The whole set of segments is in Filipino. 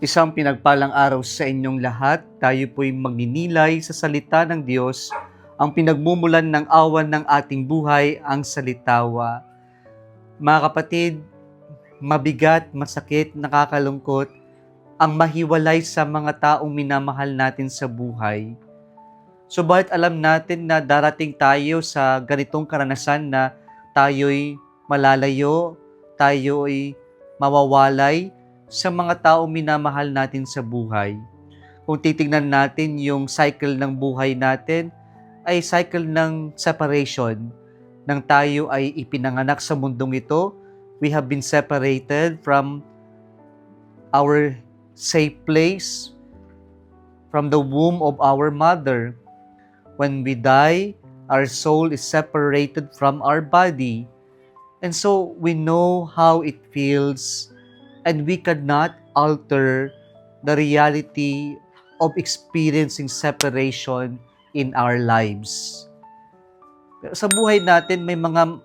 Isang pinagpalang araw sa inyong lahat. Tayo po'y magninilay sa salita ng Diyos, ang pinagmumulan ng awan ng ating buhay, ang salitawa. Mga kapatid, mabigat, masakit, nakakalungkot, ang mahiwalay sa mga taong minamahal natin sa buhay. Subalit alam natin na darating tayo sa ganitong karanasan na tayo'y malalayo, tayo'y mawawalay sa mga taong minamahal natin sa buhay. Kung titingnan natin yung cycle ng buhay natin, ay cycle ng separation. Nang tayo ay ipinanganak sa mundong ito, we have been separated from our safe place, from the womb of our mother. When we die, our soul is separated from our body. And so we know how it feels, and we cannot alter the reality of experiencing separation in our lives. Sa buhay natin, may mga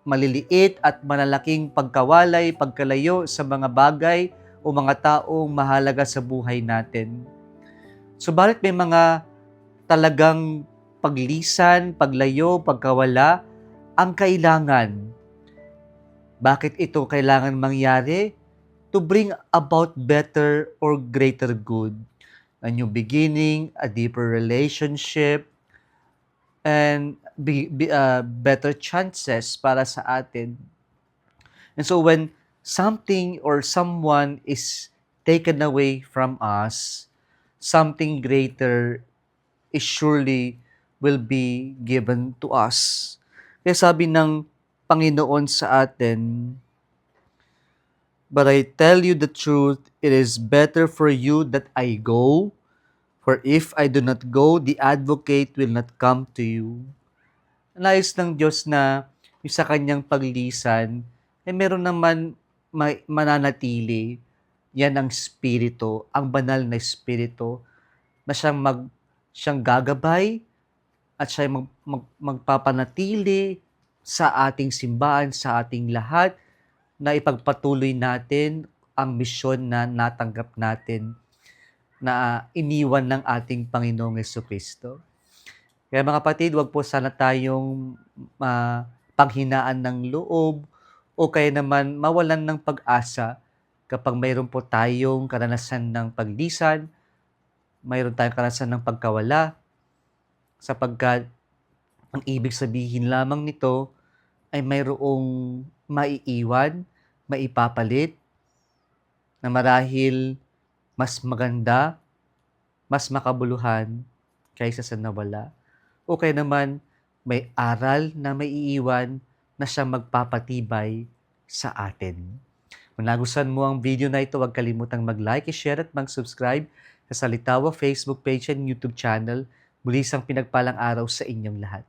maliliit at malalaking pagkawalay, pagkalayo sa mga bagay o mga taong mahalaga sa buhay natin. Subalit may mga talagang paglisan, paglayo, pagkawala ang kailangan. Bakit ito kailangan mangyari? To bring about better or greater good. A new beginning, a deeper relationship, and better chances para sa atin. And so when something or someone is taken away from us, something greater is surely will be given to us. Kaya sabi ng Panginoon sa atin, "But I tell you the truth, it is better for you that I go, for if I do not go, the advocate will not come to you." Nais ng Diyos na yung sa kanyang paglisan, meron naman mananatili. Yan ang Espiritu, ang banal na Espiritu, na siyang gagabay at siya magpapanatili sa ating simbahan, sa ating lahat, na ipagpatuloy natin ang misyon na natanggap natin na iniwan ng ating Panginoong Jesucristo. Kaya mga kapatid, wag po sana tayong panghinaan ng loob o kaya naman mawalan ng pag-asa kapag mayroon po tayong karanasan ng paglisan, mayroon tayong karanasan ng pagkawala, sapagkat ang ibig sabihin lamang nito ay mayroong maiiwan, maipapalit, na marahil mas maganda, mas makabuluhan kaysa sa nawala. O kaya naman may aral na maiiwan na siyang magpapatibay sa atin. Kung nagustuhan mo ang video na ito, huwag kalimutang mag-like, i-share at mag-subscribe sa Salitawa Facebook page and YouTube channel. Muli isang pinagpalang araw sa inyong lahat.